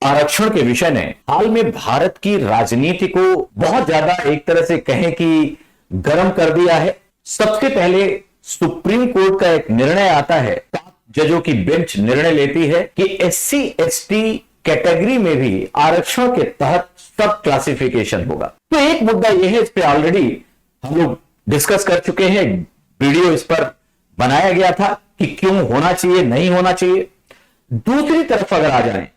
आरक्षण के विषय ने हाल में भारत की राजनीति को बहुत ज्यादा एक तरह से कहें कि गर्म कर दिया है। सबसे पहले सुप्रीम कोर्ट का एक निर्णय आता है, 7 जजों की बेंच निर्णय लेती है कि एससी एसटी कैटेगरी में भी आरक्षण के तहत सब क्लासिफिकेशन होगा। तो एक मुद्दा यह है, इस पे ऑलरेडी हम लोग डिस्कस कर चुके हैं, वीडियो इस पर बनाया गया था कि क्यों होना चाहिए, नहीं होना चाहिए। दूसरी तरफ अगर आ जाएं,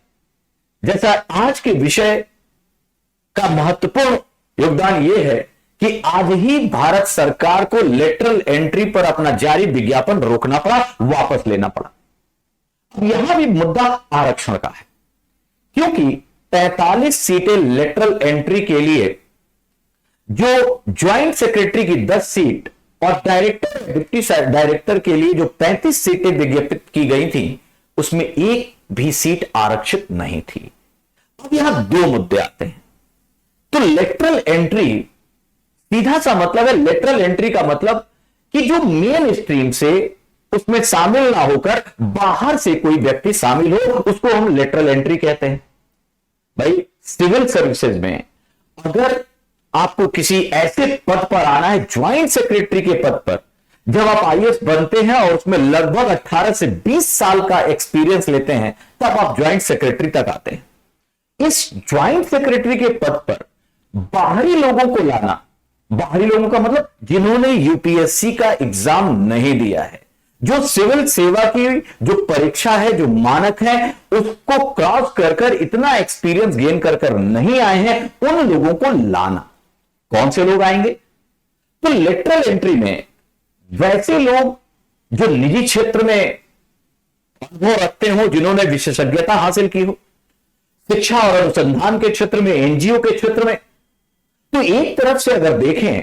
जैसा आज के विषय का महत्वपूर्ण योगदान यह है कि आज ही भारत सरकार को लेटरल एंट्री पर अपना जारी विज्ञापन रोकना पड़ा, वापस लेना पड़ा। यहां भी मुद्दा आरक्षण का है, क्योंकि 43 सीटें लेटरल एंट्री के लिए जो ज्वाइंट सेक्रेटरी की 10 सीट और डायरेक्टर डिप्टी डायरेक्टर के लिए जो 35 सीटें विज्ञापित की गई थी, उसमें एक भी सीट आरक्षित नहीं थी। अब यहां 2 मुद्दे आते हैं। तो लेटरल एंट्री सीधा सा मतलब है, लेटरल एंट्री का मतलब कि जो मेन स्ट्रीम से उसमें शामिल ना होकर बाहर से कोई व्यक्ति शामिल हो, उसको हम लेटरल एंट्री कहते हैं। भाई सिविल सर्विसेज में अगर आपको किसी ऐसे पद पर आना है, ज्वाइंट सेक्रेटरी के पद पर, जब आप आईएएस बनते हैं और उसमें लगभग 18 से 20 साल का एक्सपीरियंस लेते हैं, तब आप ज्वाइंट सेक्रेटरी तक आते हैं। इस ज्वाइंट सेक्रेटरी के पद पर बाहरी लोगों को लाना, बाहरी लोगों का मतलब जिन्होंने यूपीएससी का एग्जाम नहीं दिया है, जो सिविल सेवा की जो परीक्षा है, जो मानक है, उसको क्रॉस कर इतना एक्सपीरियंस गेन कर नहीं आए हैं, उन लोगों को लाना। कौन से लोग आएंगे? तो लेटरल एंट्री में वैसे लोग जो निजी क्षेत्र में अनुभव रखते हो, जिन्होंने विशेषज्ञता हासिल की हो, शिक्षा और अनुसंधान के क्षेत्र में, एनजीओ के क्षेत्र में। तो एक तरफ से अगर देखें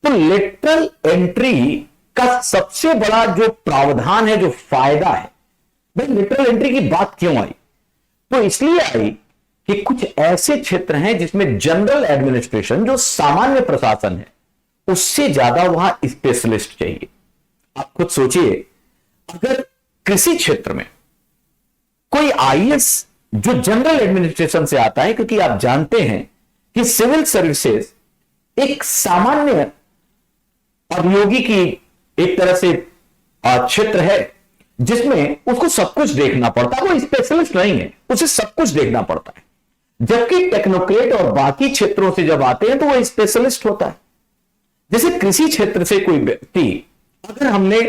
तो लेटरल एंट्री का सबसे बड़ा जो प्रावधान है, जो फायदा है, भाई लेटरल एंट्री की बात क्यों आई? तो इसलिए आई कि कुछ ऐसे क्षेत्र हैं जिसमें जनरल एडमिनिस्ट्रेशन, जो सामान्य प्रशासन है, उससे ज्यादा वहां स्पेशलिस्ट चाहिए। आप खुद सोचिए, अगर कृषि क्षेत्र में कोई आईएएस जो जनरल एडमिनिस्ट्रेशन से आता है, क्योंकि आप जानते हैं कि सिविल सर्विसेज एक सामान्य अभियोगी की एक तरह से क्षेत्र है, जिसमें उसको सब कुछ देखना पड़ता है। वो स्पेशलिस्ट नहीं है, उसे सब कुछ देखना पड़ता है। जबकि टेक्नोक्रेट और बाकी क्षेत्रों से जब आते हैं तो वो स्पेशलिस्ट होता है। जैसे कृषि क्षेत्र से कोई व्यक्ति, अगर हमने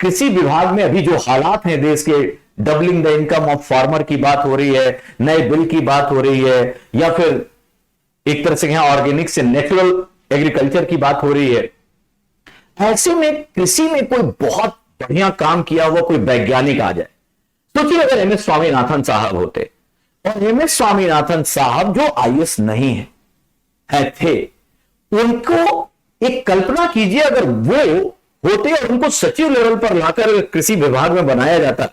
कृषि विभाग में अभी जो हालात हैं देश के, doubling the income of farmer की बात हो रही है, नए बिल की बात हो रही है, या फिर एक तरह से यहां ऑर्गेनिक से नेचुरल एग्रीकल्चर की बात हो रही है, ऐसे में कृषि में कोई बहुत बढ़िया काम किया हुआ कोई वैज्ञानिक आ जाए। सोचिए अगर एमएस स्वामीनाथन साहब होते, और एमएस स्वामीनाथन साहब जो आईएएस नहीं है थे, उनको एक कल्पना कीजिए, अगर वो होते और उनको सचिव लेवल पर लाकर कृषि विभाग में बनाया जाता,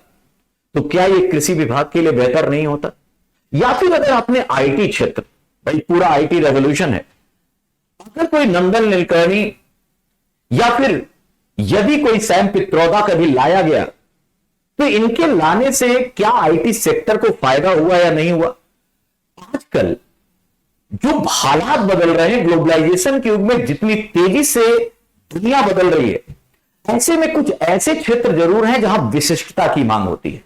तो क्या ये कृषि विभाग के लिए बेहतर नहीं होता? या फिर अगर आपने आईटी क्षेत्र, भाई पूरा आईटी रेवोल्यूशन है, अगर कोई नंदन नीलकर्णी या फिर यदि कोई सैम पित्रोदा कभी लाया गया, तो इनके लाने से क्या आईटी सेक्टर को फायदा हुआ या नहीं हुआ? आजकल जो हालात बदल रहे हैं, ग्लोबलाइजेशन के युग में जितनी तेजी से दुनिया बदल रही है, ऐसे में कुछ ऐसे क्षेत्र जरूर हैं जहां विशिष्टता की मांग होती है।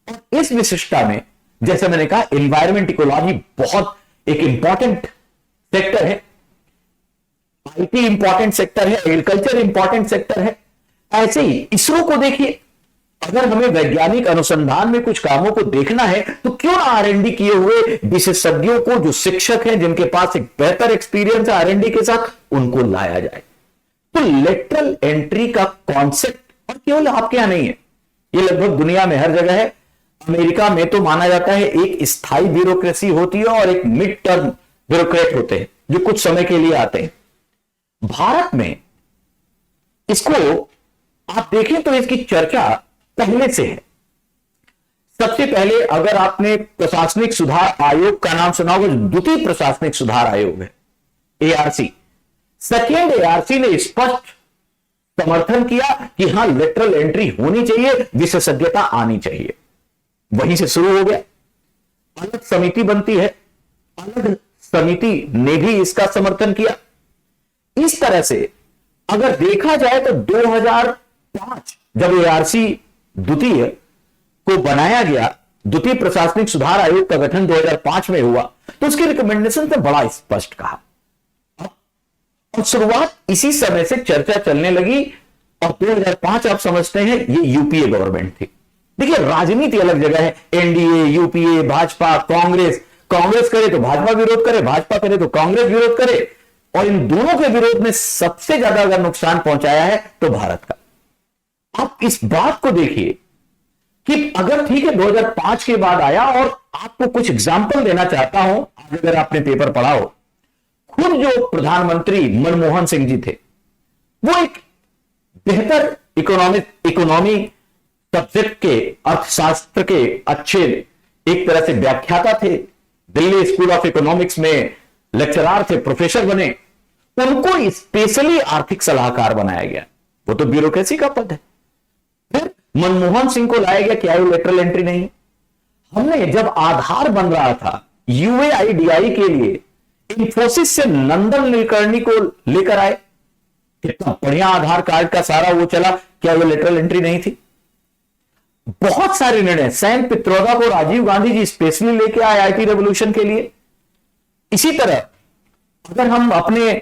और इस विशिष्टता में, जैसे मैंने कहा, एनवायरमेंट इकोलॉजी बहुत एक इंपॉर्टेंट सेक्टर है, आईटी इंपॉर्टेंट सेक्टर है, एग्रीकल्चर इंपॉर्टेंट सेक्टर है। ऐसे ही इसरो को देखिए, अगर हमें वैज्ञानिक अनुसंधान में कुछ कामों को देखना है, तो क्यों ना आरएनडी किए हुए विशेषज्ञों को, जो शिक्षक हैं, जिनके पास एक बेहतर एक्सपीरियंस है आरएनडी के साथ, उनको लाया जाए। तो लेटरल एंट्री का कॉन्सेप्ट और केवल आपके यहां नहीं है, ये लगभग दुनिया में हर जगह है। अमेरिका में तो माना जाता है एक स्थायी ब्यूरोक्रेसी होती है और एक मिड टर्म ब्यूरोक्रेट होते हैं जो कुछ समय के लिए आते हैं। भारत में इसको आप देखें तो इसकी चर्चा पहले से है। सबसे पहले अगर आपने प्रशासनिक सुधार आयोग का नाम सुना होगा, द्वितीय प्रशासनिक सुधार आयोग है, एआरसी, सेकेंड एआरसी ने स्पष्ट समर्थन किया कि हां लेटरल एंट्री होनी चाहिए, विशेषज्ञता आनी चाहिए। वहीं से शुरू हो गया। अलग समिति बनती है, अलग समिति ने भी इसका समर्थन किया। इस तरह से अगर देखा जाए तो 2005 जब एआरसी द्वितीय को बनाया गया, द्वितीय प्रशासनिक सुधार आयोग का गठन 2005 में हुआ, तो उसके रिकमेंडेशन से बड़ा स्पष्ट कहा। और शुरुआत इसी समय से चर्चा चलने लगी और 2005 आप समझते हैं ये यूपीए गवर्नमेंट थी। देखिए राजनीति अलग जगह है, एनडीए, यूपीए, भाजपा, कांग्रेस, कांग्रेस करे तो भाजपा विरोध करे, भाजपा करे तो कांग्रेस विरोध करे, और इन दोनों के विरोध में सबसे ज्यादा अगर नुकसान पहुंचाया है तो भारत का। आप इस बात को देखिए कि अगर ठीक है 2005 के बाद आया, और आपको कुछ एग्जाम्पल देना चाहता हूं, आज अगर आपने पेपर पढ़ा हो, खुद जो प्रधानमंत्री मनमोहन सिंह जी थे वो एक बेहतर इकोनॉमी सब्जेक्ट के, अर्थशास्त्र के अच्छे एक तरह से व्याख्याता थे, दिल्ली स्कूल ऑफ इकोनॉमिक्स में लेक्चरर थे, प्रोफेसर बने, उनको स्पेशली आर्थिक सलाहकार बनाया गया। वो तो ब्यूरोक्रेसी का पद है। फिर मनमोहन सिंह को लाया गया, क्या वो लेटरल एंट्री नहीं? हमने जब आधार बन रहा था यूएआईडीआई के लिए, इंफोसिस से नंदन नीलकर्णी को लेकर आए, कितना बढ़िया आधार कार्ड का सारा वो चला, क्या वो लेटरल एंट्री नहीं थी? बहुत सारे निर्णय, सैम पित्रोदा को राजीव गांधी जी स्पेशली लेके आए आईटी रेवोल्यूशन के लिए। इसी तरह अगर हम अपने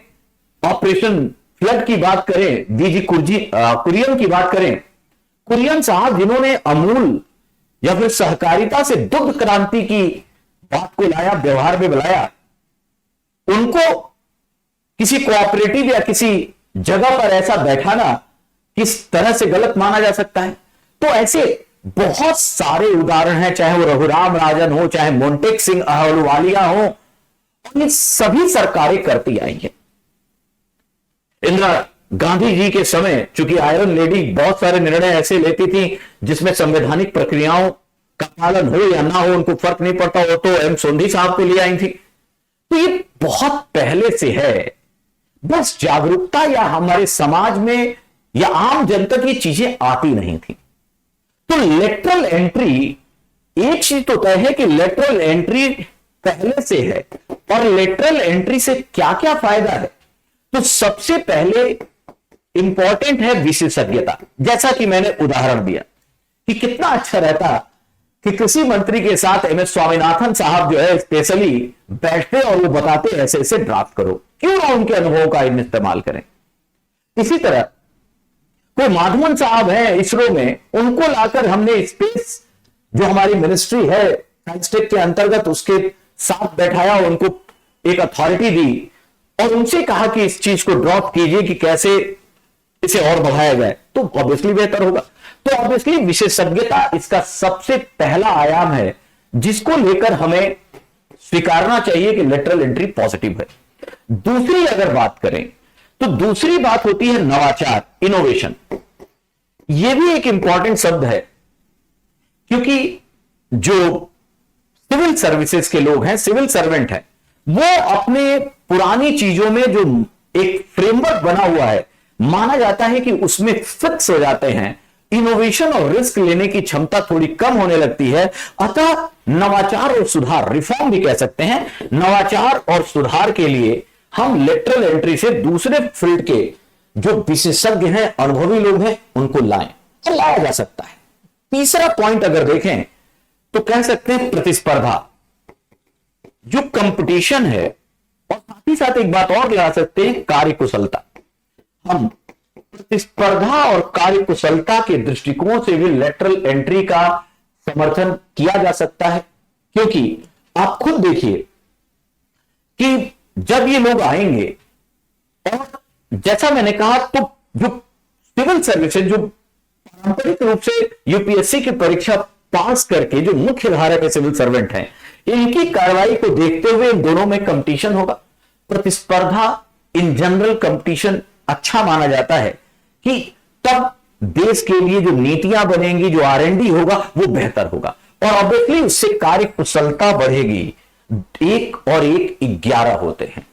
ऑपरेशन फ्लड की बात करें, वीजी कुरियन की बात करें, कुरियन साहब जिन्होंने अमूल या फिर सहकारिता से दुग्ध क्रांति की बात को लाया, व्यवहार में बुलाया, उनको किसी कोऑपरेटिव या किसी जगह पर ऐसा बैठाना किस तरह से गलत माना जा सकता है? तो ऐसे बहुत सारे उदाहरण हैं, चाहे वो रघुराम राजन हो, चाहे मोंटेक सिंह अहलुवालिया हो, और ये सभी सरकारें करती आई हैं। इंदिरा गांधी जी के समय चूंकि आयरन लेडी बहुत सारे निर्णय ऐसे लेती थी जिसमें संवैधानिक प्रक्रियाओं का पालन हो या ना हो उनको फर्क नहीं पड़ता, हो तो एम सोंधी साहब को ले आई थी। तो ये बहुत पहले से है, बस जागरूकता या हमारे समाज में या आम जनता की चीजें आती नहीं थी। तो लेटरल एंट्री, एक चीज तो तय है कि लेटरल एंट्री पहले से है, और लेटरल एंट्री से क्या क्या फायदा है? तो सबसे पहले इंपॉर्टेंट है विशेषज्ञता। जैसा कि मैंने उदाहरण दिया कि कितना अच्छा रहता कि कृषि मंत्री के साथ एम एस स्वामीनाथन साहब जो है स्पेशली बैठते और वो बताते ऐसे ऐसे ड्राफ्ट करो, क्यों ना उनके अनुभव का इस्तेमाल करें। इसी तरह कोई माधवन साहब हैं इसरो में, उनको लाकर हमने स्पेस जो हमारी मिनिस्ट्री है साइंसटेक के अंतर्गत उसके साथ बैठाया, उनको एक अथॉरिटी दी और उनसे कहा कि इस चीज को ड्रॉप कीजिए कि कैसे इसे और बढ़ाया जाए, तो ऑब्वियसली बेहतर होगा। तो ऑब्वियसली विशेषज्ञता इसका सबसे पहला आयाम है जिसको लेकर हमें स्वीकारना चाहिए कि लेटरल एंट्री पॉजिटिव है। दूसरी अगर बात करें तो दूसरी बात होती है नवाचार, इनोवेशन। यह भी एक इंपॉर्टेंट शब्द है, क्योंकि जो सिविल सर्विसेज के लोग हैं, सिविल सर्वेंट हैं, वो अपने पुरानी चीजों में जो एक फ्रेमवर्क बना हुआ है, माना जाता है कि उसमें फिक्स हो जाते हैं। इनोवेशन और रिस्क लेने की क्षमता थोड़ी कम होने लगती है। अतः नवाचार और सुधार, रिफॉर्म भी कह सकते हैं, नवाचार और सुधार के लिए हम लेटरल एंट्री से दूसरे फील्ड के जो विशेषज्ञ हैं, अनुभवी लोग हैं, उनको लाएं और लाया जा सकता है। तीसरा पॉइंट अगर देखें तो कह सकते हैं प्रतिस्पर्धा, जो कंपटीशन है, और साथ ही साथ एक बात और ला सकते हैं कार्यकुशलता। हम प्रतिस्पर्धा और कार्यकुशलता के दृष्टिकोण से भी लेटरल एंट्री का समर्थन किया जा सकता है, क्योंकि आप खुद देखिए कि जब ये लोग आएंगे, और जैसा मैंने कहा, तो जो सिविल सर्विसेज जो पारंपरिक रूप से यूपीएससी की परीक्षा पास करके जो मुख्य धारा के सिविल सर्वेंट हैं, इनकी कार्रवाई को देखते हुए इन दोनों में कंपटीशन होगा। प्रतिस्पर्धा, इन जनरल कंपटीशन अच्छा माना जाता है कि तब देश के लिए जो नीतियां बनेंगी, जो आरएनडी होगा, वो बेहतर होगा, और ऑब्वियसली उससे कार्य कुशलता बढ़ेगी। 1 और 1 11 होते हैं।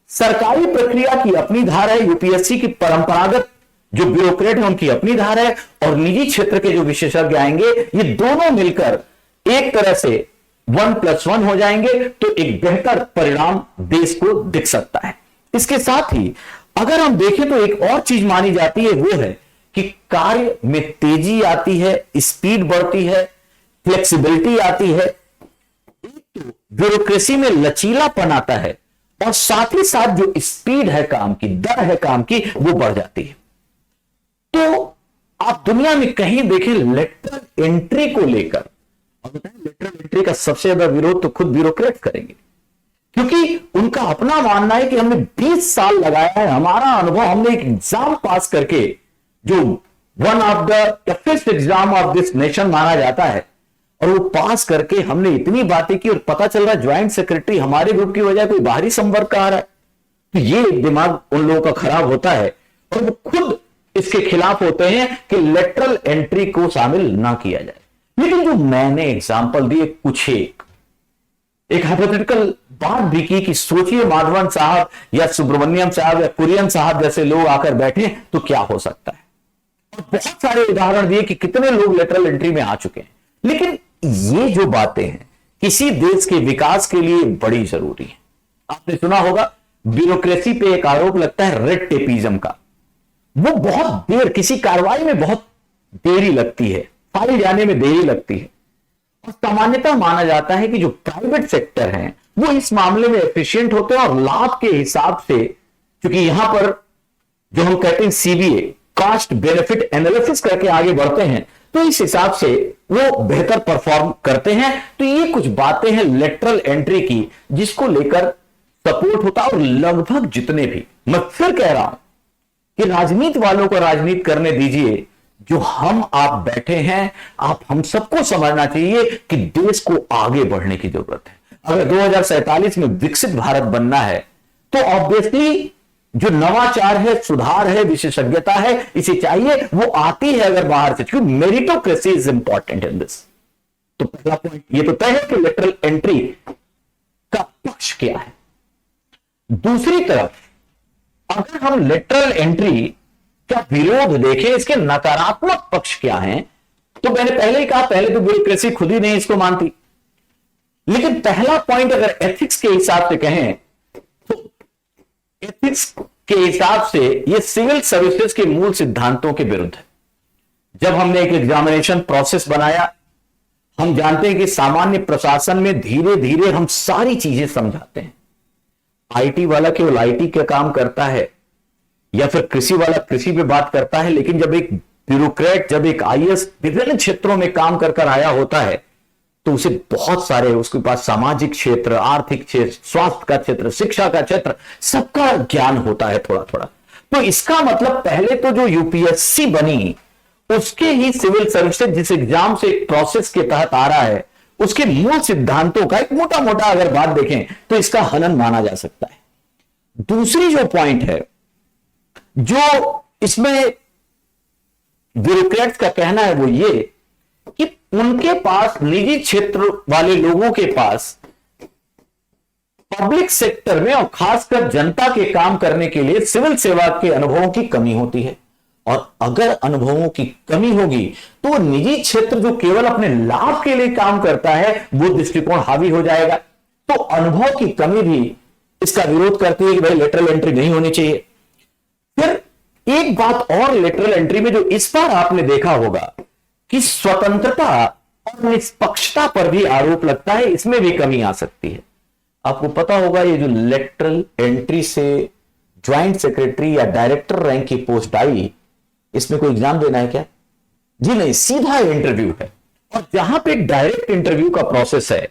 सरकारी प्रक्रिया की अपनी धारा है, यूपीएससी की परंपरागत जो ब्यूरोक्रेट है उनकी अपनी धारा है, और निजी क्षेत्र के जो विशेषज्ञ आएंगे, ये दोनों मिलकर एक तरह से 1+1 हो जाएंगे तो एक बेहतर परिणाम देश को दिख सकता है। इसके साथ ही अगर हम देखें तो एक और चीज मानी जाती है, वो है कि कार्य में तेजी आती है, स्पीड बढ़ती है, फ्लेक्सिबिलिटी आती है, ब्यूरोक्रेसी में लचीलापन आता है, और साथ ही साथ जो स्पीड है काम की, दर है काम की, वो बढ़ जाती है। तो आप दुनिया में कहीं देखें लेटरल एंट्री को लेकर, और बताएं लेटरल एंट्री का सबसे ज्यादा विरोध तो खुद ब्यूरोक्रेट करेंगे, क्योंकि उनका अपना मानना है कि हमने 20 साल लगाया है, हमारा अनुभव, हमने एक एग्जाम पास करके, जो one of the toughest exam of this nation माना जाता है, और वो पास करके हमने इतनी बातें की, और पता चल रहा है ज्वाइंट सेक्रेटरी हमारे ग्रुप की वजह कोई बाहरी संपर्क का आ रहा है। तो ये दिमाग उन लोगों का खराब होता है, और वो खुद इसके खिलाफ होते हैं कि लेटरल एंट्री को शामिल ना किया जाए। लेकिन जो मैंने एग्जाम्पल दिए कुछ एक हाइपोथेटिकल बात भी की कि सोचिए माधवन साहब या सुब्रमण्यम साहब या कुरियन साहब जैसे लोग आकर बैठे तो क्या हो सकता है। और बहुत सारे उदाहरण दिए कि कितने लोग लेटरल एंट्री में आ चुके हैं। लेकिन ये जो बातें हैं किसी देश के विकास के लिए बड़ी जरूरी है। आपने सुना होगा ब्यूरोक्रेसी पे एक आरोप लगता है रेड टेपिज्म का। वो बहुत देर, किसी कार्रवाई में बहुत देरी लगती है, फाइल जाने में देरी लगती है, और सामान्यतः माना जाता है कि जो प्राइवेट सेक्टर है वो इस मामले में एफिशिएंट होते हैं, और लाभ के हिसाब से, क्योंकि यहां पर जो हम कहते हैं सीबीए, कॉस्ट बेनिफिट एनालिसिस करके आगे बढ़ते हैं, तो इस हिसाब से वो बेहतर परफॉर्म करते हैं। तो ये कुछ बातें हैं लेटरल एंट्री की जिसको लेकर सपोर्ट होता है। और लगभग जितने भी, मैं फिर कह रहा हूं कि राजनीति वालों को राजनीति करने दीजिए, जो हम आप बैठे हैं, आप हम सबको समझना चाहिए कि देश को आगे बढ़ने की जरूरत है। अगर 2047 में विकसित भारत बनना है तो ऑब्वियसली जो नवाचार है, सुधार है, विशेषज्ञता है, इसे चाहिए, वो आती है अगर बाहर से, क्योंकि meritocracy is important in this. तो पहला पॉइंट ये तो तय है कि लेटरल एंट्री का पक्ष क्या है। दूसरी तरफ अगर हम लेटरल एंट्री का विरोध देखें, इसके नकारात्मक पक्ष क्या हैं, तो मैंने पहले ही कहा, पहले तो ब्यूरोक्रेसी खुद ही नहीं इसको मानती। लेकिन पहला पॉइंट अगर एथिक्स के हिसाब से कहें तो एथिक्स के हिसाब से यह सिविल सर्विसेज के मूल सिद्धांतों के विरुद्ध है। जब हमने एक एग्जामिनेशन प्रोसेस बनाया, हम जानते हैं कि सामान्य प्रशासन में धीरे धीरे हम सारी चीजें समझाते हैं। आईटी वाला केवल आईटी का काम करता है, या फिर कृषि वाला कृषि पे बात करता है, लेकिन जब एक ब्यूरोक्रेट, जब एक आईएएस विभिन्न क्षेत्रों में काम कर आया होता है, तो उसे बहुत सारे, उसके पास सामाजिक क्षेत्र, आर्थिक क्षेत्र, स्वास्थ्य का क्षेत्र, शिक्षा का क्षेत्र, सबका ज्ञान होता है थोड़ा थोड़ा। तो इसका मतलब पहले तो जो यूपीएससी बनी उसके ही सिविल सर्विसेज जिस एग्जाम से एक प्रोसेस के तहत आ रहा है, उसके मूल सिद्धांतों का एक मोटा मोटा अगर बात देखें तो इसका हनन माना जा सकता है। दूसरी जो पॉइंट है, जो इसमें ब्यूरोक्रेट्स का कहना है, वो ये कि उनके पास, निजी क्षेत्र वाले लोगों के पास पब्लिक सेक्टर में और खासकर जनता के काम करने के लिए सिविल सेवा के अनुभवों की कमी होती है। और अगर अनुभवों की कमी होगी तो निजी क्षेत्र जो केवल अपने लाभ के लिए काम करता है, वो दृष्टिकोण हावी हो जाएगा। तो अनुभव की कमी भी इसका विरोध करती है कि भाई लेटरल एंट्री नहीं होनी चाहिए। फिर एक बात और लेटरल एंट्री में जो इस बार आपने देखा होगा कि स्वतंत्रता और निष्पक्षता पर भी आरोप लगता है, इसमें भी कमी आ सकती है। आपको पता होगा ये जो लेटरल एंट्री से ज्वाइंट सेक्रेटरी या डायरेक्टर रैंक की पोस्ट आई, इसमें कोई एग्जाम देना है क्या? जी नहीं, सीधा इंटरव्यू है। और जहां पे डायरेक्ट इंटरव्यू का प्रोसेस है,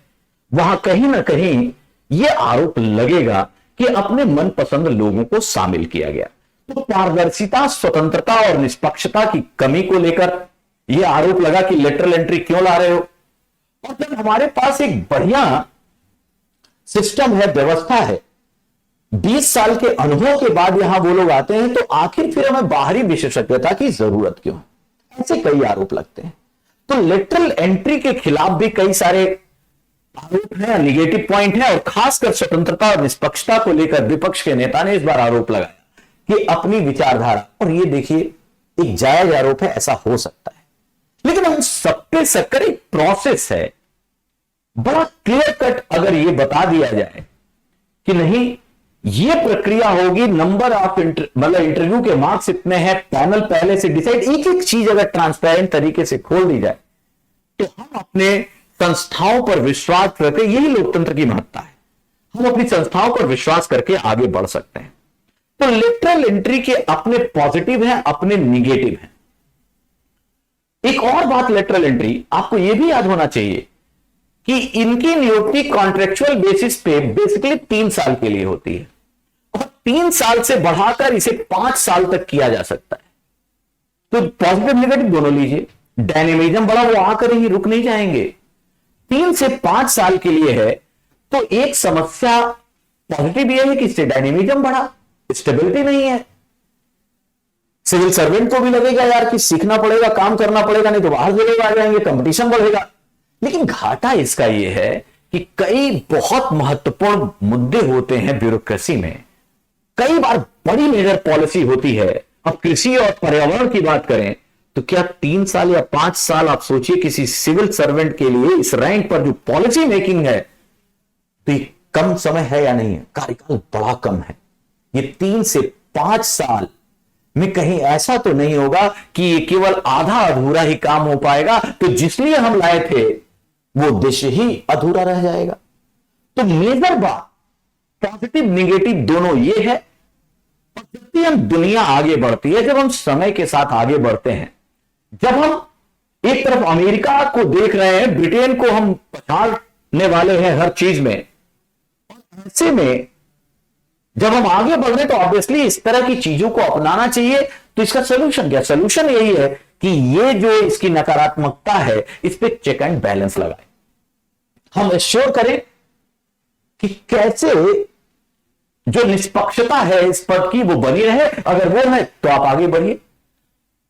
वहां कहीं ना कहीं यह आरोप लगेगा कि अपने मनपसंद लोगों को शामिल किया गया। तो पारदर्शिता, स्वतंत्रता और निष्पक्षता की कमी को लेकर यह आरोप लगा कि लेटरल एंट्री क्यों ला रहे हो। और जब हमारे पास एक बढ़िया सिस्टम है, व्यवस्था है, 20 साल के अनुभव के बाद यहां वो लोग आते हैं, तो आखिर फिर हमें बाहरी विशेषज्ञता की जरूरत क्यों है? ऐसे कई आरोप लगते हैं। तो लेटरल एंट्री के खिलाफ भी कई सारे आरोप हैं, निगेटिव पॉइंट है। और खासकर स्वतंत्रता और निष्पक्षता को लेकर विपक्ष के नेता ने इस बार आरोप लगाया कि अपनी विचारधारा, और ये देखिए एक जायज आरोप है, ऐसा हो सकता है। लेकिन हम सब पे शक्कर एक प्रोसेस है बड़ा क्लियर कट अगर ये बता दिया जाए कि नहीं, ये प्रक्रिया होगी, नंबर ऑफ मतलब इंटरव्यू के मार्क्स इतने हैं, पैनल पहले से डिसाइड, एक एक चीज अगर ट्रांसपेरेंट तरीके से खोल दी जाए तो हम अपने संस्थाओं पर विश्वास करके, यही लोकतंत्र की महत्ता है, हम अपनी संस्थाओं पर विश्वास करके आगे बढ़ सकते हैं। तो लेटरल एंट्री के अपने पॉजिटिव हैं, अपने निगेटिव हैं। एक और बात लेटरल एंट्री, आपको यह भी याद होना चाहिए कि इनकी नियुक्ति कॉन्ट्रेक्चुअल बेसिस पे बेसिकली 3 साल के लिए होती है और 3 साल से बढ़ाकर इसे 5 साल तक किया जा सकता है। तो पॉजिटिव नेगेटिव दोनों लीजिए, डायनेमिज्म बढ़ा, वो आकर ही रुक नहीं जाएंगे। 3 से 5 साल के लिए है, तो एक समस्या पॉजिटिव यह है कि इससे डायनेमिज्म बढ़ा, स्टेबिलिटी नहीं है। सिविल सर्वेंट को भी लगेगा यार कि सीखना पड़ेगा, काम करना पड़ेगा, नहीं तो बाहर से लोग आ जाएंगे, कंपटीशन बढ़ेगा। लेकिन घाटा इसका यह है कि कई बहुत महत्वपूर्ण मुद्दे होते हैं ब्यूरोक्रेसी में, कई बार बड़ी मेजर पॉलिसी होती है। अब कृषि और पर्यावरण की बात करें तो क्या 3 साल या 5 साल, आप सोचिए किसी सिविल सर्वेंट के लिए इस रैंक पर जो पॉलिसी मेकिंग है, तो ये कम समय है या नहीं है? कार्यकाल बड़ा कम है। ये 3 से 5 साल में कहीं ऐसा तो नहीं होगा कि ये केवल आधा अधूरा ही काम हो पाएगा, तो जिसलिए हम लाए थे वो उद्देश्य ही अधूरा रह जाएगा। तो मेजर बात पॉजिटिव निगेटिव दोनों ये है। और जब भी हम दुनिया आगे बढ़ती है, जब हम समय के साथ आगे बढ़ते हैं, जब हम एक तरफ अमेरिका को देख रहे हैं, ब्रिटेन को हम पछाड़ने वाले हैं हर चीज में, ऐसे में जब हम आगे बढ़ रहे हैं तो ऑब्वियसली इस तरह की चीजों को अपनाना चाहिए। तो इसका सोल्यूशन क्या? सोल्यूशन यही है कि ये जो इसकी नकारात्मकता है, इस पे चेक एंड बैलेंस लगाए। हम एश्योर करें कि कैसे जो निष्पक्षता है इस पद की वो बनी रहे। अगर वो है तो आप आगे बढ़िए।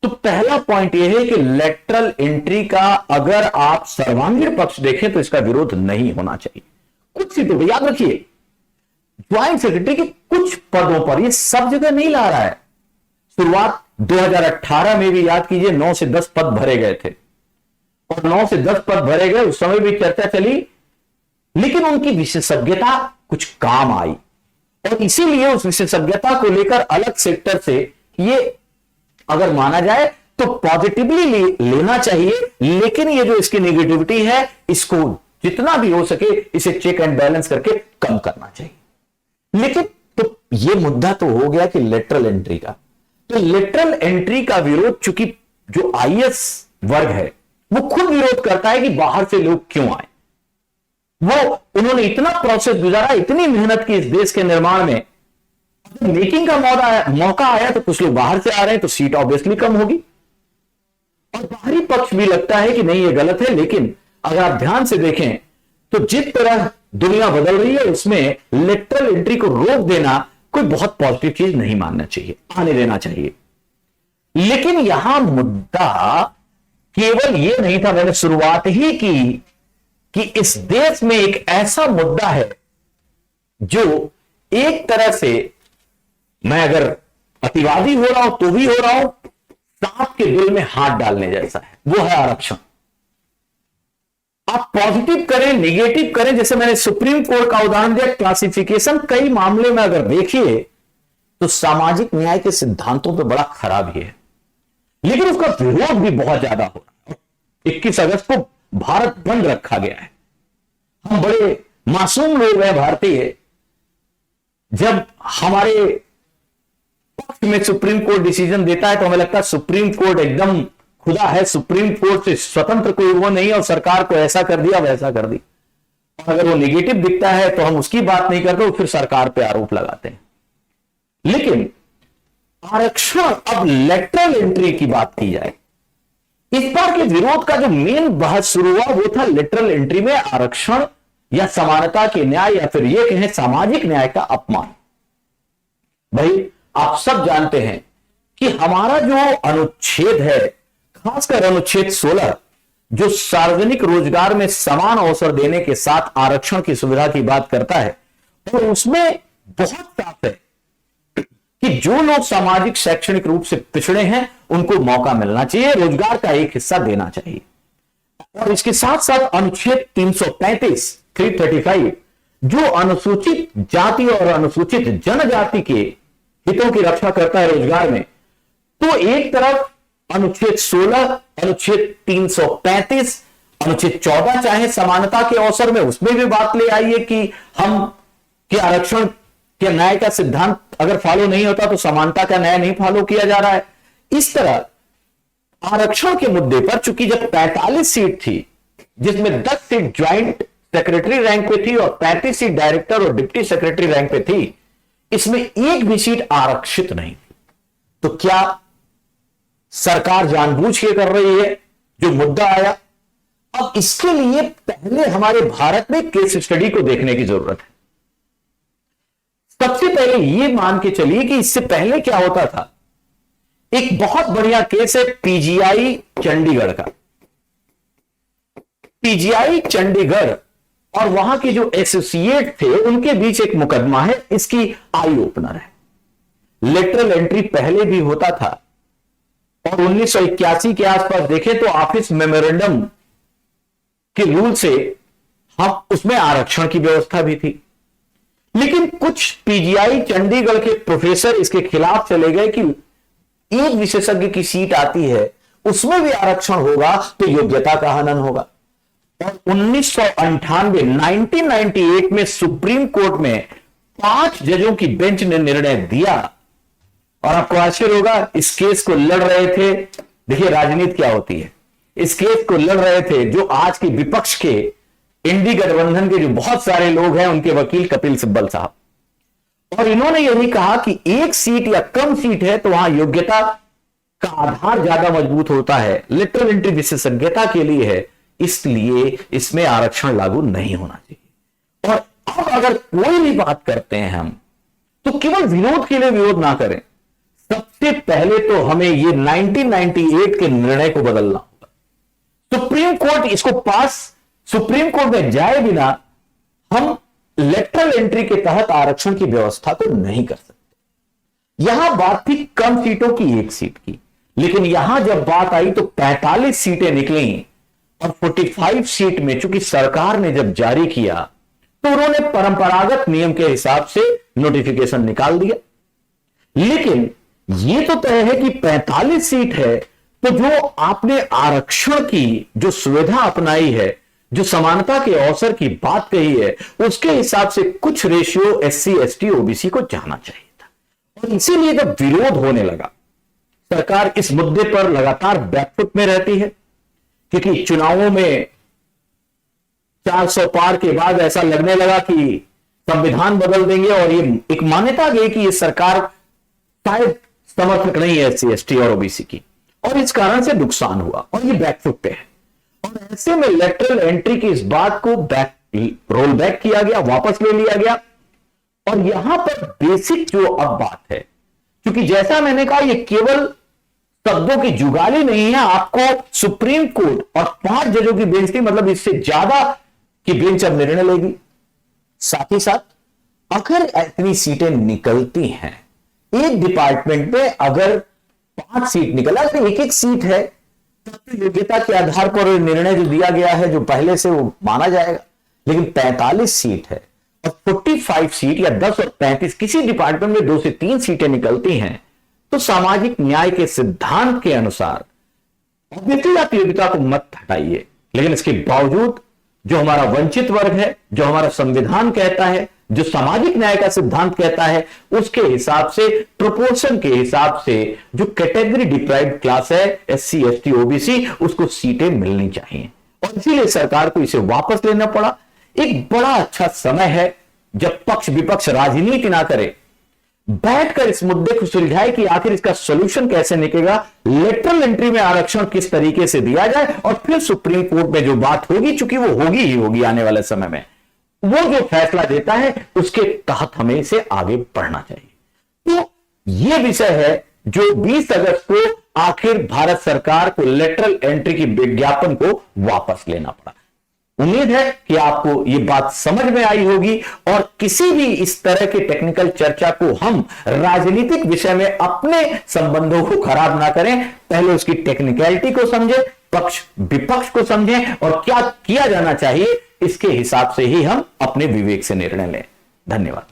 तो पहला पॉइंट यह है कि लेटरल एंट्री का अगर आप सर्वांगीण पक्ष देखें तो इसका विरोध नहीं होना चाहिए। कुछ सीटों पर याद रखिए, ज्वाइंट सेक्रेटरी के कुछ पदों पर, ये सब जगह नहीं ला रहा है। शुरुआत 2018 में भी याद कीजिए 9 से 10 पद भरे गए थे और 9 से 10 पद भरे गए, उस समय भी चर्चा चली, लेकिन उनकी विशेषज्ञता कुछ काम आई और इसीलिए उस विशेषज्ञता को लेकर अलग सेक्टर से ये अगर माना जाए तो पॉजिटिवली लेना चाहिए। लेकिन ये जो इसकी नेगेटिविटी है, इसको जितना भी हो सके इसे चेक एंड बैलेंस करके कम करना चाहिए। लेकिन तो ये मुद्दा तो हो गया कि लेटरल एंट्री का। तो लेटरल एंट्री का विरोध, चूंकि जो आईएएस वर्ग है वो खुद विरोध करता है कि बाहर से लोग क्यों आए। वो उन्होंने इतना प्रोसेस गुजारा, इतनी मेहनत की इस देश के निर्माण में, मेकिंग का मौका आया तो कुछ लोग बाहर से आ रहे हैं, तो सीट ऑब्वियसली कम होगी। और बाहरी पक्ष भी लगता है कि नहीं ये गलत है। लेकिन अगर आप ध्यान से देखें तो जिस तरह दुनिया बदल रही है उसमें लेटरल एंट्री को रोक देना कोई बहुत पॉजिटिव चीज नहीं मानना चाहिए, आने देना चाहिए। लेकिन यहां मुद्दा केवल ये नहीं था, मैंने शुरुआत ही की कि इस देश में एक ऐसा मुद्दा है जो एक तरह से, मैं अगर अतिवादी हो रहा हूं तो भी हो रहा हूं, सांप के दिल में हाथ डालने जैसा है, वो है आरक्षण। आप पॉजिटिव करें निगेटिव करें, जैसे मैंने सुप्रीम कोर्ट का उदाहरण दिया, क्लासिफिकेशन कई मामले में अगर देखिए तो सामाजिक न्याय के सिद्धांतों पे बड़ा खराब ही है, लेकिन उसका विरोध भी बहुत ज्यादा हो रहा है। 21 अगस्त को भारत बंद रखा गया है। हम बड़े मासूम लोग हैं भारतीय, जब हमारे पक्ष में सुप्रीम कोर्ट डिसीजन देता है तो हमें लगता है सुप्रीम कोर्ट एकदम खुदा है, सुप्रीम कोर्ट से स्वतंत्र कोई वो नहीं और सरकार को ऐसा कर दिया वैसा कर दी। अगर वो निगेटिव दिखता है तो हम उसकी बात नहीं करते, फिर सरकार पे आरोप लगाते हैं। लेकिन आरक्षण, अब लेटरल एंट्री की बात की जाए, इस बार के विरोध का जो मेन बहस शुरू हुआ वो था लेटरल एंट्री में आरक्षण या समानता के न्याय, या फिर ये कहें सामाजिक न्याय का अपमान। भाई आप सब जानते हैं कि हमारा जो अनुच्छेद है, खासकर अनुच्छेद 16, जो सार्वजनिक रोजगार में समान अवसर देने के साथ आरक्षण की सुविधा की बात करता है, और उसमें बहुत साफ है कि जो लोग सामाजिक शैक्षणिक रूप से पिछड़े हैं उनको मौका मिलना चाहिए, रोजगार का एक हिस्सा देना चाहिए। और इसके साथ साथ अनुच्छेद 335 जो अनुसूचित जाति और अनुसूचित जनजाति के हितों की रक्षा करता है रोजगार में, तो एक तरफ अनुच्छेद 16, अनुच्छेद 335, अनुच्छेद 14 चाहे समानता के अवसर में उसमें भी बात ले आई है कि हम कि आरक्षण के न्याय का सिद्धांत अगर फॉलो नहीं होता तो समानता का न्याय नहीं फॉलो किया जा रहा है। इस तरह आरक्षण के मुद्दे पर चूंकि जब 45 सीट थी, जिसमें 10 सीट ज्वाइंट सेक्रेटरी रैंक पे थी और 35 सीट डायरेक्टर और डिप्टी सेक्रेटरी रैंक पे थी, इसमें एक भी सीट आरक्षित नहीं थी। तो क्या सरकार जानबूझ के कर रही है जो मुद्दा आया? अब इसके लिए पहले हमारे भारत में केस स्टडी को देखने की जरूरत है। सबसे पहले यह मान के चलिए कि इससे पहले क्या होता था। एक बहुत बढ़िया केस है पीजीआई चंडीगढ़ का। पीजीआई चंडीगढ़ और वहां के जो एसोसिएट थे उनके बीच एक मुकदमा है। इसकी आई ओपनर है। लेटरल एंट्री पहले भी होता था और 1981 के आसपास देखें तो ऑफिस मेमोरेंडम के रूल से हम उसमें आरक्षण की व्यवस्था भी थी। लेकिन कुछ पीजीआई चंडीगढ़ के प्रोफेसर इसके खिलाफ चले गए कि एक विशेषज्ञ की सीट आती है उसमें भी आरक्षण होगा तो योग्यता का हनन होगा। और 1998 में सुप्रीम कोर्ट में 5 जजों की बेंच ने निर्णय दिया। और आपको आश्चर्य होगा, इस केस को लड़ रहे थे, देखिए राजनीति क्या होती है, इस केस को लड़ रहे थे जो आज के विपक्ष के इंडी गठबंधन के जो बहुत सारे लोग हैं उनके वकील कपिल सिब्बल साहब। और इन्होंने यही कहा कि एक सीट या कम सीट है तो वहां योग्यता का आधार ज्यादा मजबूत होता है, लिटरल एंट्री विशेषज्ञता के लिए है, इसलिए इसमें आरक्षण लागू नहीं होना चाहिए। और अब अगर कोई भी बात करते हैं हम तो केवल विरोध के लिए विरोध ना करें। सबसे पहले तो हमें यह 1998 के निर्णय को बदलना होगा। सुप्रीम कोर्ट इसको सुप्रीम कोर्ट में जाए बिना हम लेटरल एंट्री के तहत आरक्षण की व्यवस्था तो नहीं कर सकते। यहां बात थी कम सीटों की, एक सीट की, लेकिन यहां जब बात आई तो 45 सीटें निकली और 45 सीट में चूंकि सरकार ने जब जारी किया तो उन्होंने परंपरागत नियम के हिसाब से नोटिफिकेशन निकाल दिया। लेकिन यह तो तय है कि 45 सीट है तो जो आपने आरक्षण की जो सुविधा अपनाई है, जो समानता के अवसर की बात कही है, उसके हिसाब से कुछ रेशियो एससी एसटी ओबीसी को जाना चाहिए था। और इसीलिए जब विरोध होने लगा, सरकार इस मुद्दे पर लगातार बैकफुट में रहती है क्योंकि चुनावों में 400 पार के बाद ऐसा लगने लगा कि संविधान बदल देंगे और ये एक मान्यता गई कि ये सरकार शायद समर्थक नहीं है एससी एसटी और ओबीसी की, और इस कारण से नुकसान हुआ और ये बैकफुट पे है। और ऐसे में लेटरल एंट्री की इस बात को रोल बैक किया गया, वापस ले लिया गया। और यहां पर बेसिक जो अब बात है, क्योंकि जैसा मैंने कहा ये केवल शब्दों की जुगाली नहीं है, आपको सुप्रीम कोर्ट और 5 जजों की बेंच थी, मतलब इससे ज्यादा की बेंच अब निर्णय लेगी। साथ ही साथ अगर इतनी सीटें निकलती हैं एक डिपार्टमेंट में, अगर 5 सीट निकला, अगर एक सीट है तो योग्यता के आधार पर निर्णय जो दिया गया है जो पहले से वो माना जाएगा। लेकिन 45 सीट है और 45 सीट या 10 और 35 किसी डिपार्टमेंट में 2 से 3 सीटें निकलती हैं तो सामाजिक न्याय के सिद्धांत के अनुसार ऑब्वियसली आप योग्यता को मत हटाइए। लेकिन इसके बावजूद जो हमारा वंचित वर्ग है, जो हमारा संविधान कहता है, जो सामाजिक न्याय का सिद्धांत कहता है, उसके हिसाब से प्रोपोर्शन के हिसाब से जो कैटेगरी डिप्राइव्ड क्लास है एससी एसटी ओबीसी, उसको सीटें मिलनी चाहिए। और इसीलिए सरकार को इसे वापस लेना पड़ा। एक बड़ा अच्छा समय है जब पक्ष विपक्ष राजनीति ना करे, बैठकर इस मुद्दे को सुलझाए कि आखिर इसका सॉल्यूशन कैसे निकलेगा, लेटरल एंट्री में आरक्षण किस तरीके से दिया जाए, और फिर सुप्रीम कोर्ट में जो बात होगी, चूंकि वो होगी ही होगी आने वाले समय में, वो जो फैसला देता है उसके तहत हमें इसे आगे बढ़ना चाहिए। तो ये विषय है जो 20 अगस्त को आखिर भारत सरकार को लेटरल एंट्री की विज्ञापन को वापस लेना पड़ा। उम्मीद है कि आपको ये बात समझ में आई होगी और किसी भी इस तरह के टेक्निकल चर्चा को हम राजनीतिक विषय में अपने संबंधों को खराब ना करें, पहले उसकी टेक्निकलिटी को समझें, पक्ष विपक्ष को समझें और क्या किया जाना चाहिए, इसके हिसाब से ही हम अपने विवेक से निर्णय लें। धन्यवाद।